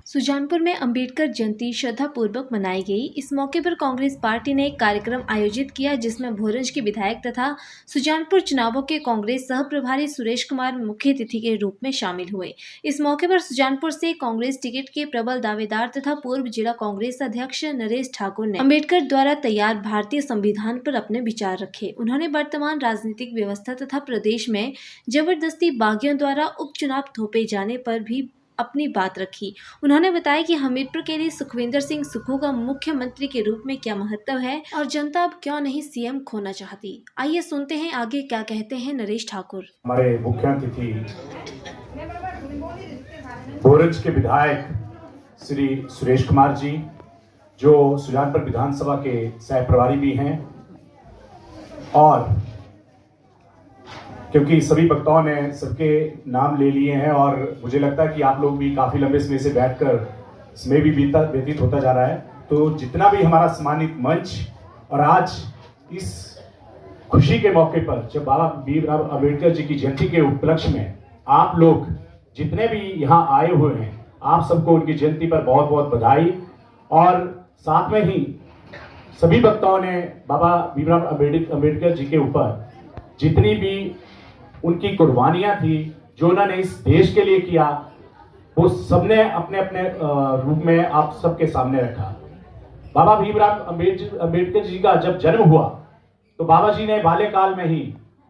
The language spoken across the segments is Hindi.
सुजानपुर में अंबेडकर जयंती श्रद्धापूर्वक मनाई गई। इस मौके पर कांग्रेस पार्टी ने एक कार्यक्रम आयोजित किया जिसमें भोरंज के विधायक तथा सुजानपुर चुनावों के कांग्रेस सह प्रभारी सुरेश कुमार मुख्य अतिथि के रूप में शामिल हुए। इस मौके पर सुजानपुर से कांग्रेस टिकट के प्रबल दावेदार तथा पूर्व जिला कांग्रेस अध्यक्ष नरेश ठाकुर ने अंबेडकर द्वारा तैयार भारतीय संविधान पर अपने विचार रखे। उन्होंने वर्तमान राजनीतिक व्यवस्था तथा प्रदेश में जबरदस्ती बागियों द्वारा उपचुनाव थोपे जाने पर भी अपनी बात रखी। उन्होंने बताया कि हमीरपुर के लिए सुखविंदर सिंह सुक्खू का मुख्यमंत्री के रूप में क्या महत्व है और जनता अब क्यों नहीं सीएम खोना चाहती। आइए सुनते हैं आगे क्या कहते हैं नरेश ठाकुर। हमारे मुख्य अतिथि भोरंज के विधायक श्री सुरेश कुमार जी, जो सुजानपुर विधानसभा के सह प्रभारी भी हैं, और क्योंकि सभी वक्ताओं ने सबके नाम ले लिए हैं और मुझे लगता है कि आप लोग भी काफ़ी लंबे समय से बैठकर इसमें भी व्यतीत होता जा रहा है, तो जितना भी हमारा सम्मानित मंच और आज इस खुशी के मौके पर जब बाबा भीमराव अम्बेडकर जी की जयंती के उपलक्ष्य में आप लोग जितने भी यहाँ आए हुए हैं, आप सबको उनकी जयंती पर बहुत बहुत बधाई। और साथ में ही सभी वक्ताओं ने बाबा भीमराव अम्बेडकर जी के ऊपर जितनी भी उनकी कुर्बानियां थी, जो उन्होंने इस देश के लिए किया, वो सबने अपने अपने रूप में आप सबके सामने रखा। बाबा भीमराव अम्बेडकर जी का जब जन्म हुआ तो बाबा जी ने बाल्यकाल में ही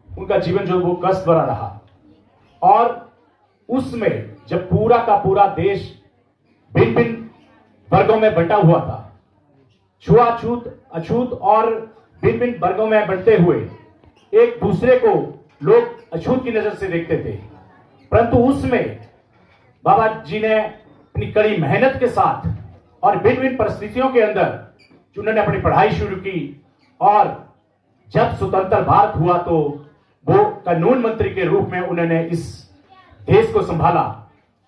उनका जीवन जो वो कष्ट भरा रहा, और उसमें जब पूरा का पूरा देश भिन्न भिन्न वर्गों में बंटा हुआ था, छुआछूत अछूत और भिन्न भिन्न वर्गों में बंटते हुए एक दूसरे को लोग अछूत की नजर से देखते थे, परंतु उसमें बाबा जी ने अपनी कड़ी मेहनत के साथ और भिन्न भिन्न परिस्थितियों के अंदर उन्होंने अपनी पढ़ाई शुरू की, और जब स्वतंत्र भारत हुआ तो वो कानून मंत्री के रूप में उन्होंने इस देश को संभाला।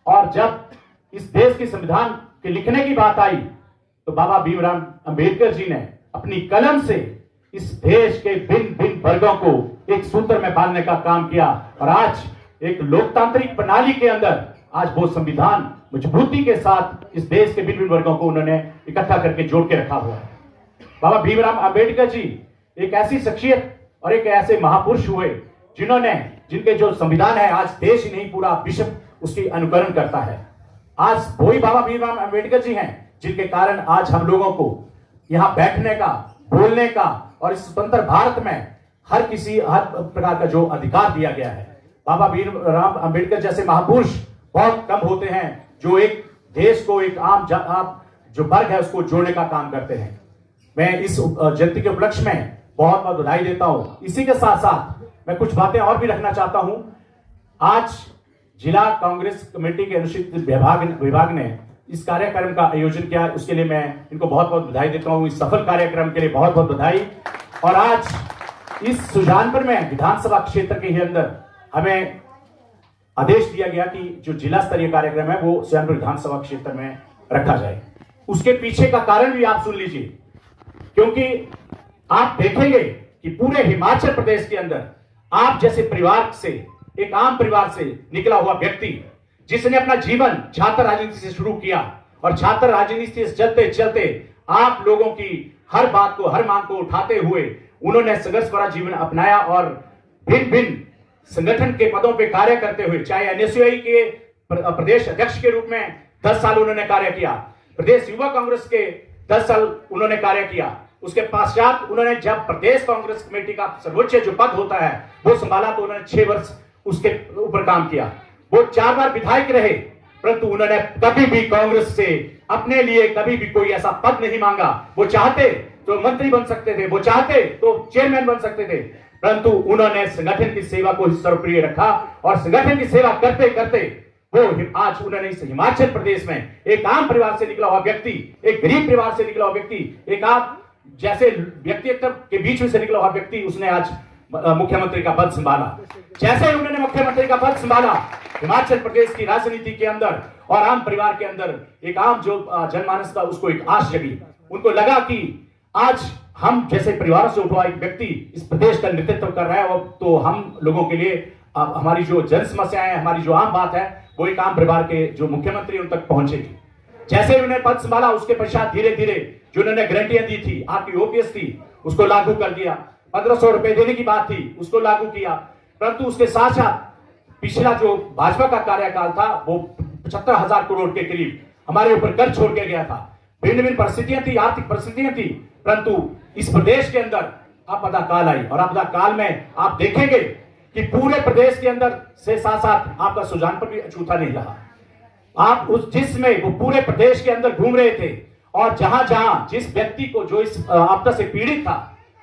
और जब इस देश के संविधान के लिखने की बात आई तो बाबा भीमराव अम्बेडकर जी ने अपनी कलम से इस देश के भिन्न भिन्न वर्गों को एक सूत्र में बांधने का काम किया, और आज एक लोकतांत्रिक प्रणाली के अंदर आज वो संविधान मजबूती के साथ इस देश के भिन्न भिन्न वर्गों को उन्होंने इकट्ठा करके जोड़ के रखा हुआ है। बाबा भीमराव अम्बेडकर जी एक ऐसी शख्सियत और एक ऐसे महापुरुष हुए जिनके जो संविधान है, आज देश ही नहीं पूरा विश्व उसकी अनुकरण करता है। आज वही बाबा भीमराव अम्बेडकर जी हैं जिनके कारण आज हम लोगों को यहाँ बैठने का, बोलने का और इस स्वतंत्र भारत में हर प्रकार का जो अधिकार दिया गया है। बाबा भीमराव अम्बेडकर जैसे महापुरुष बहुत कम होते हैं जो एक देश को, एक आम जो वर्ग है उसको जोड़ने का काम करते हैं। मैं इस जयंती के उपलक्ष्य में बहुत बहुत बधाई देता हूं। इसी के साथ साथ मैं कुछ बातें और भी रखना चाहता हूं। आज जिला कांग्रेस कमेटी के अनुसूचित विभाग ने इस कार्यक्रम का आयोजन किया, उसके लिए मैं इनको बहुत बहुत बधाई देता हूं। इस सफल कार्यक्रम के लिए बहुत बहुत बधाई। और आज इस सुजानपुर में विधानसभा क्षेत्र के ही अंदर हमें आदेश दिया गया कि जो जिला स्तरीय कार्यक्रम है वो सुजानपुर विधानसभा क्षेत्र में रखा जाए। उसके पीछे का कारण भी आप सुन लीजिए, क्योंकि आप देखेंगे कि पूरे हिमाचल प्रदेश के अंदर आप जैसे परिवार से, एक आम परिवार से निकला हुआ व्यक्ति जिसने अपना जीवन छात्र राजनीति से शुरू किया, और छात्र राजनीति से चलते चलते आप लोगों की हर बात को, हर मांग को उठाते हुए उन्होंने संघर्ष भरा जीवन अपनाया, और भिन्न भिन्न संगठन के पदों पे कार्य करते हुए, चाहे एनएसयूआई के प्रदेश अध्यक्ष के रूप में 10 साल उन्होंने कार्य किया, प्रदेश युवा कांग्रेस के 10 साल उन्होंने कार्य किया, उसके पश्चात उन्होंने जब प्रदेश कांग्रेस कमेटी का सर्वोच्च जो पद होता है वो संभाला तो उन्होंने 6 वर्ष उसके ऊपर काम किया। वो 4 बार विधायक रहे, परंतु उन्होंने कभी भी कांग्रेस से अपने लिए कभी भी कोई ऐसा पद नहीं मांगा। वो चाहते तो मंत्री बन सकते थे, वो चाहते तो चेयरमैन बन सकते थे, परंतु उन्होंने संगठन की सेवा को सर्वप्रिय रखा, और संगठन की सेवा करते करते वो आज उन्होंने इस हिमाचल प्रदेश में एक आम परिवार से निकला हुआ व्यक्ति, एक गरीब परिवार से निकला हुआ व्यक्ति, एक आप जैसे व्यक्तित्व के बीच में से निकला हुआ व्यक्ति, उसने आज मुख्यमंत्री का पद संभाला। जैसे ही उन्होंने मुख्यमंत्री का पद संभाला, हिमाचल प्रदेश की राजनीति के अंदर और आम परिवार के अंदर एक आम जो जनमानस था उसको एक आश जगी। उनको लगा कि आज हम जैसे परिवार से उठा एक व्यक्ति इस प्रदेश का नेतृत्व कर रहा है, तो हम लोगों के लिए हमारी जो जन समस्याएं, हमारी जो आम बात है, वो एक आम परिवार के जो मुख्यमंत्री उन तक पहुंचेगी। जैसे ही उन्हें पद संभाला उसके पश्चात धीरे धीरे जो उन्होंने गारंटियां दी थी, आपकी ओपीएस थी, उसको लागू कर दिया। 1500 रुपए देने की बात थी, उसको लागू किया। परंतु उसके साथ साथ पिछला जो भाजपा का कार्यकाल था वो 75,000 करोड़ के करीब हमारे ऊपर कर्ज छोड़ के गया था। भिन्न भिन्न परिस्थितियां थी, आर्थिक परिस्थितियां थी, परंतु इस प्रदेश के अंदर आपदा काल आई और आपदा काल में आप देखेंगे कि पूरे प्रदेश के अंदर से साथ साथ आपका सुजानपुर भी अछूता नहीं रहा। आप उस जिसमें वो पूरे प्रदेश के अंदर घूम रहे थे और जहां जहां जिस व्यक्ति को जो इस आपदा से पीड़ित था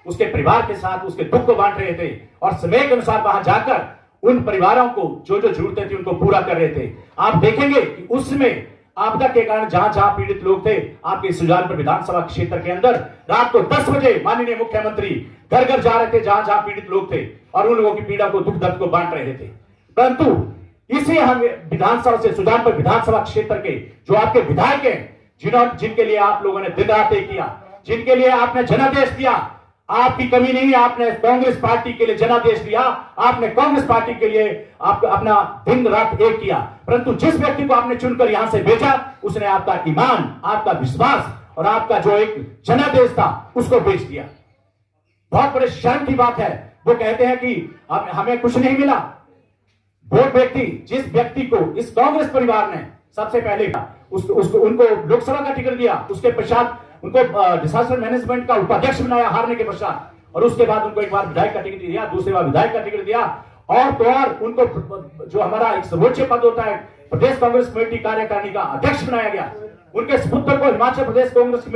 उसके परिवार के साथ उसके दुख को बांट रहे थे और समय के अनुसार वहां जाकर उन परिवारों को जो जो जरूरतें थी उनको पूरा कर रहे थे। आप देखेंगे कि उसमें आपदा के कारण जहां जहां पीड़ित लोग थे, आपके सुजानपुर विधानसभा क्षेत्र के अंदर रात को 10 बजे माननीय मुख्यमंत्री घर घर जा रहे थे जहां जहां पीड़ित लोग थे और उन लोगों की पीड़ा को, दुख दर्द को बांट रहे थे। परंतु इसे हम विधानसभा से सुजानपुर विधानसभा क्षेत्र के जो आपके विधायक हैं, जिनके लिए आप लोगों ने दिन रात एक किया, जिनके लिए आपने जनादेश दिया, आपकी कमी नहीं है, आपने कांग्रेस पार्टी के लिए जनादेश दिया, आपने कांग्रेस पार्टी के लिए अपना दिन रात एक किया। परंतु जिस व्यक्ति को आपने चुनकर यहां से भेजा उसने आपका ईमान, आपका विश्वास और आपका जो एक जनादेश था उसको बेच दिया। बहुत बड़े शर्म की बात है। वो कहते हैं कि हमें कुछ नहीं मिला। वो व्यक्ति, जिस व्यक्ति को इस कांग्रेस परिवार ने सबसे पहले उनको लोकसभा का टिकट दिया, उसके पश्चात उनको डिजास्टर मैनेजमेंट का उपाध्यक्ष बनाया हारने के पश्चात, और उसके बाद उनको एक बार विधायक का टिकट दिया, दूसरी बार विधायक का टिकट दिया, और तो और उनको जो हमारा एक सर्वोच्च पद होता है प्रदेश कांग्रेस कमेटी कार्यकारिणी का अध्यक्ष बनाया गया। उनके सुपुत्र को हिमाचल प्रदेश कांग्रेस कमेटी